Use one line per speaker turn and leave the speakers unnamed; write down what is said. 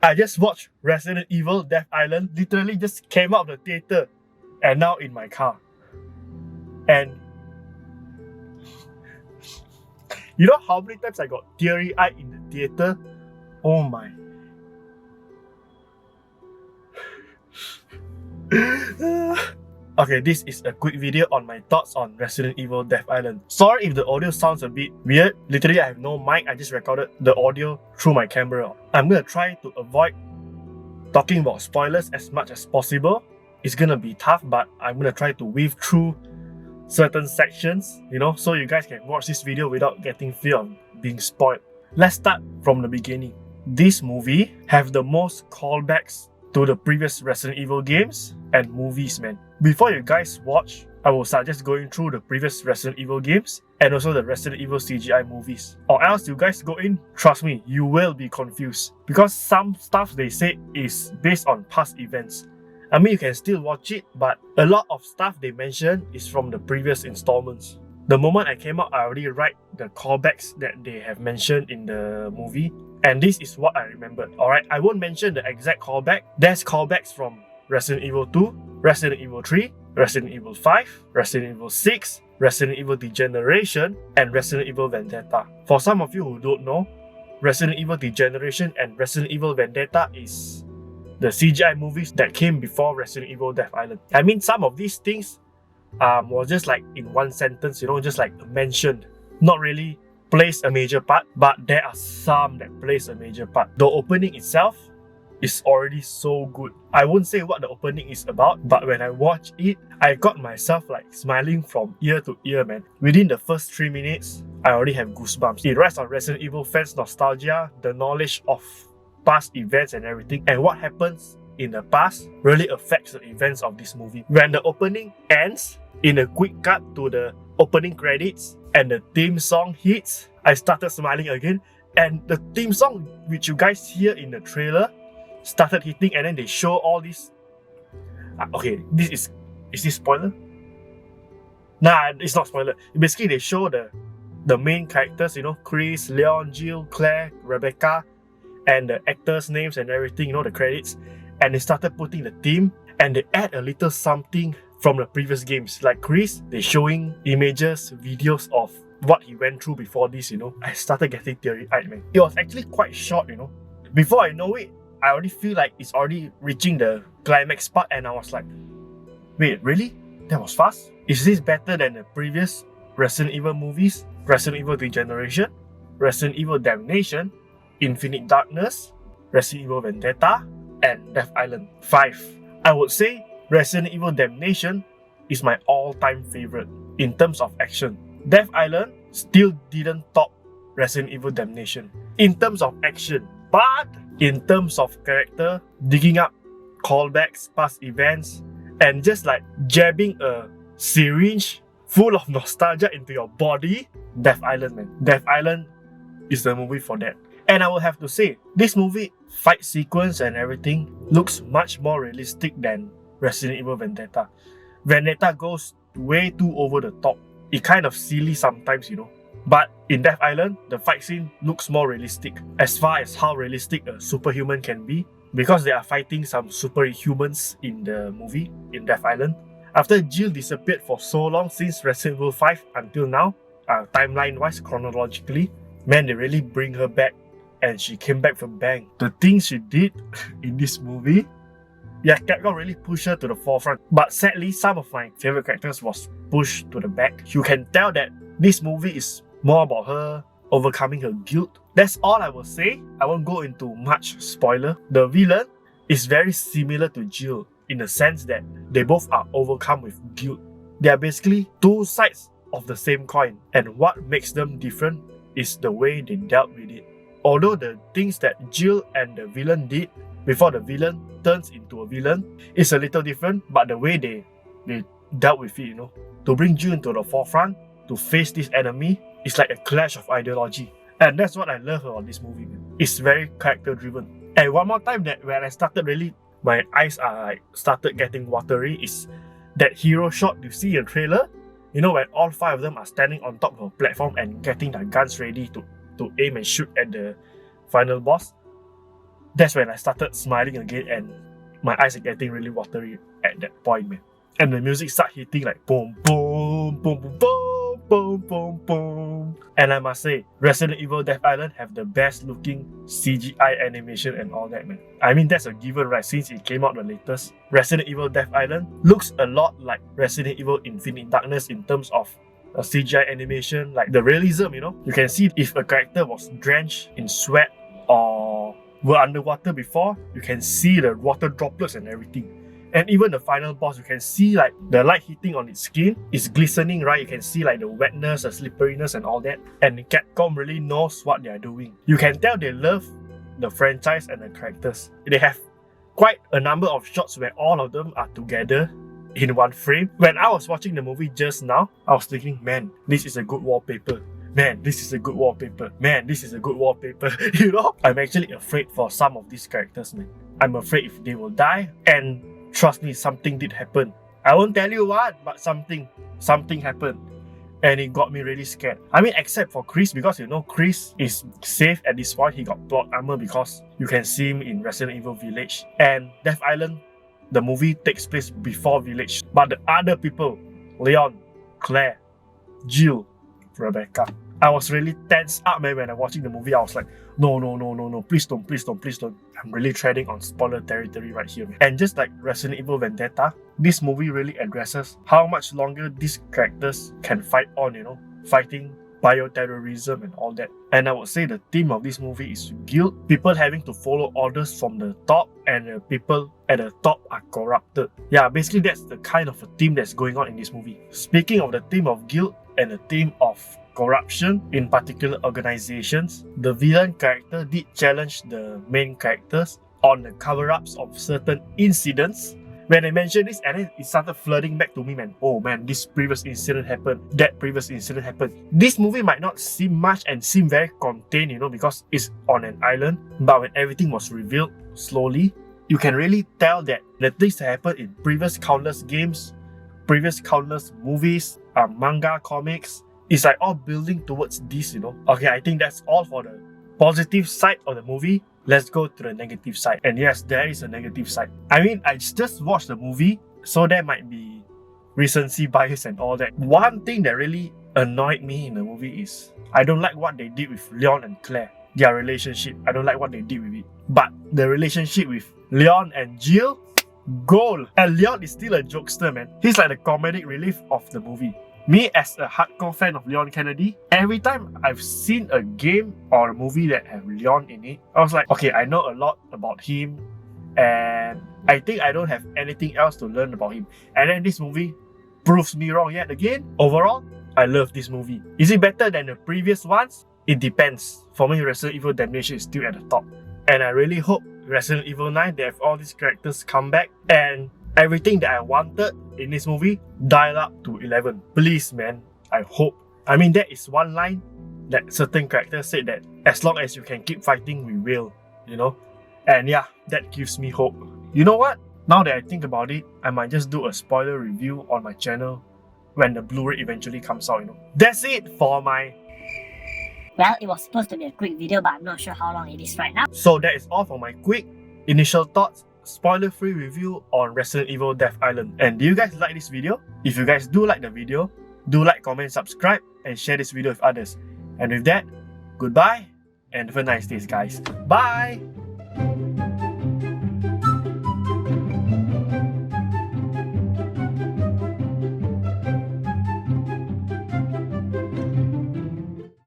I just watched Resident Evil Death Island, literally just came out of the theater and now in my car. And you know how many times I got teary-eyed in the theater? Oh my. Okay, this is a quick video on my thoughts on Resident Evil Death Island. Sorry if the audio sounds a bit weird. Literally, I have no mic. I just recorded the audio through my camera. I'm gonna try to avoid talking about spoilers as much as possible. It's gonna be tough, but I'm gonna try to weave through certain sections, so you guys can watch this video without getting fear of being spoiled. Let's start from the beginning. This movie have the most callbacks to the previous Resident Evil games and movies, man. Before you guys watch, I will suggest going through the previous Resident Evil games and also the Resident Evil CGI movies. Or else you guys go in, trust me, you will be confused. Because some stuff they say is based on past events. I mean, you can still watch it, but a lot of stuff they mention is from the previous installments. The moment I came out, I already write the callbacks that they have mentioned in the movie. And this is what I remembered, alright? I won't mention the exact callback. There's callbacks from Resident Evil 2, Resident Evil 3, Resident Evil 5, Resident Evil 6, Resident Evil Degeneration, and Resident Evil Vendetta. For some of you who don't know, Resident Evil Degeneration and Resident Evil Vendetta is the CGI movies that came before Resident Evil Death Island. I mean, some of these things was just like in one sentence, just like mentioned. Not really plays a major part, but there are some that plays a major part. The opening itself is already so good. I won't say what the opening is about, but when I watch it, I got myself like smiling from ear to ear, man. Within the first 3 minutes, I already have goosebumps. It rides on Resident Evil fans' nostalgia, the knowledge of past events and everything, and what happens in the past really affects the events of this movie. When the opening ends, in a quick cut to the opening credits and the theme song hits, I started smiling again. And the theme song, which you guys hear in the trailer, started hitting, and then they show all this. Okay, is this spoiler? Nah, it's not spoiler. Basically, they show the main characters, Chris, Leon, Jill, Claire, Rebecca, and the actors' names and everything, the credits. And they started putting the theme, and they add a little something from the previous games. Like Chris, they're showing images, videos of what he went through before this, I started getting teary-eyed, man. It was actually quite short, Before I know it, I already feel like it's already reaching the climax part, and I was like, wait, really? That was fast? Is this better than the previous Resident Evil movies? Resident Evil Degeneration, Resident Evil Damnation, Infinite Darkness, Resident Evil Vendetta, and Death Island 5. I would say Resident Evil Damnation is my all-time favorite in terms of action. Death Island still didn't top Resident Evil Damnation in terms of action, but in terms of character, digging up callbacks, past events, and just like jabbing a syringe full of nostalgia into your body, Death Island, man. Death Island is the movie for that. And I will have to say, this movie, fight sequence and everything, looks much more realistic than Resident Evil Vendetta. Vendetta goes way too over the top. It kind of silly sometimes, But in Death Island, the fight scene looks more realistic as far as how realistic a superhuman can be, because they are fighting some superhumans in the movie, in Death Island. After Jill disappeared for so long since Resident Evil 5 until now, timeline-wise, chronologically, man, they really bring her back, and she came back from bang. The things she did in this movie, yeah, Capcom really pushed her to the forefront. But sadly, some of my favorite characters was pushed to the back. You can tell that this movie is more about her overcoming her guilt. That's all I will say. I won't go into much spoiler. The villain is very similar to Jill in the sense that they both are overcome with guilt. They are basically two sides of the same coin, and what makes them different is the way they dealt with it. Although the things that Jill and the villain did before the villain turns into a villain is a little different, but the way they dealt with it, to bring Jill into the forefront, to face this enemy, it's like a clash of ideology. And that's what I love about this movie, man. It's very character driven. And one more time, that when I started really, my eyes are like started getting watery, is that hero shot you see in the trailer, when all 5 of them are standing on top of a platform and getting their guns ready to aim and shoot at the final boss. That's when I started smiling again and my eyes are getting really watery at that point, man. And the music started hitting like boom, boom, boom, boom, boom, boom, boom, boom. And I must say, Resident Evil Death Island have the best looking CGI animation and all that, man. I mean, that's a given, right? Since it came out the latest. Resident Evil Death Island looks a lot like Resident Evil Infinite Darkness in terms of CGI animation, like the realism, you know. You can see if a character was drenched in sweat or were underwater before, you can see the water droplets and everything. And even the final boss, you can see like the light hitting on its skin is glistening, right? You can see like the wetness, the slipperiness and all that. And Capcom really knows what they are doing. You can tell they love the franchise and the characters. They have quite a number of shots where all of them are together in one frame. When I was watching the movie just now, I was thinking, man, this is a good wallpaper. Man, this is a good wallpaper. Man, this is a good wallpaper. You know? I'm actually afraid for some of these characters, man. I'm afraid if they will die, and trust me, something did happen. I won't tell you what, but something happened. And it got me really scared. I mean, except for Chris, because you know, Chris is safe at this point. He got plot armor because you can see him in Resident Evil Village. And Death Island, the movie takes place before Village. But the other people, Leon, Claire, Jill, Rebecca, I was really tense up, man, when I'm watching the movie. I was like, no, please don't. I'm really treading on spoiler territory right here, man. And just like Resident Evil Vendetta, this movie really addresses how much longer these characters can fight on, you know, fighting bioterrorism and all that. And I would say the theme of this movie is guilt, people having to follow orders from the top, and the people at the top are corrupted. Yeah, basically that's the kind of a theme that's going on in this movie. Speaking of the theme of guilt and the theme of corruption in particular organizations, the villain character did challenge the main characters on the cover-ups of certain incidents. When I mentioned this, and then it started flooding back to me, man. Oh man, this previous incident happened, that previous incident happened. This movie might not seem much and seem very contained, you know, because it's on an island. But when everything was revealed slowly, you can really tell that the things that happened in previous countless games, previous countless movies, manga, comics, it's like all building towards this, you know. Okay, I think that's all for the positive side of the movie. Let's go to the negative side. And yes, there is a negative side. I mean, I just watched the movie, so there might be recency bias and all that. One thing that really annoyed me in the movie is I don't like what they did with Leon and Claire. Their relationship, I don't like what they did with it. But the relationship with Leon and Jill, gold. And Leon is still a jokester, man. He's like the comedic relief of the movie. Me, as a hardcore fan of Leon Kennedy, every time I've seen a game or a movie that have Leon in it, I was like, okay, I know a lot about him, and I think I don't have anything else to learn about him. And then this movie proves me wrong yet again. Overall, I love this movie. Is it better than the previous ones? It depends. For me, Resident Evil Damnation is still at the top. And I really hope Resident Evil 9, they have all these characters come back, and everything that I wanted in this movie dial up to 11. Please, man, I hope. I mean, that is one line that certain characters said, that as long as you can keep fighting, we will, you know. And yeah, that gives me hope. You know what? Now that I think about it, I might just do a spoiler review on my channel when the Blu-ray eventually comes out, you know. That's it for my...
Well, it was supposed to be a quick video, but I'm not sure how long it is right now.
So that is all for my quick initial thoughts, spoiler-free review on Resident Evil Death Island. And do you guys like this video? If you guys do like the video, do like, comment, subscribe, and share this video with others. And with that, goodbye, and have a nice day, guys. Bye!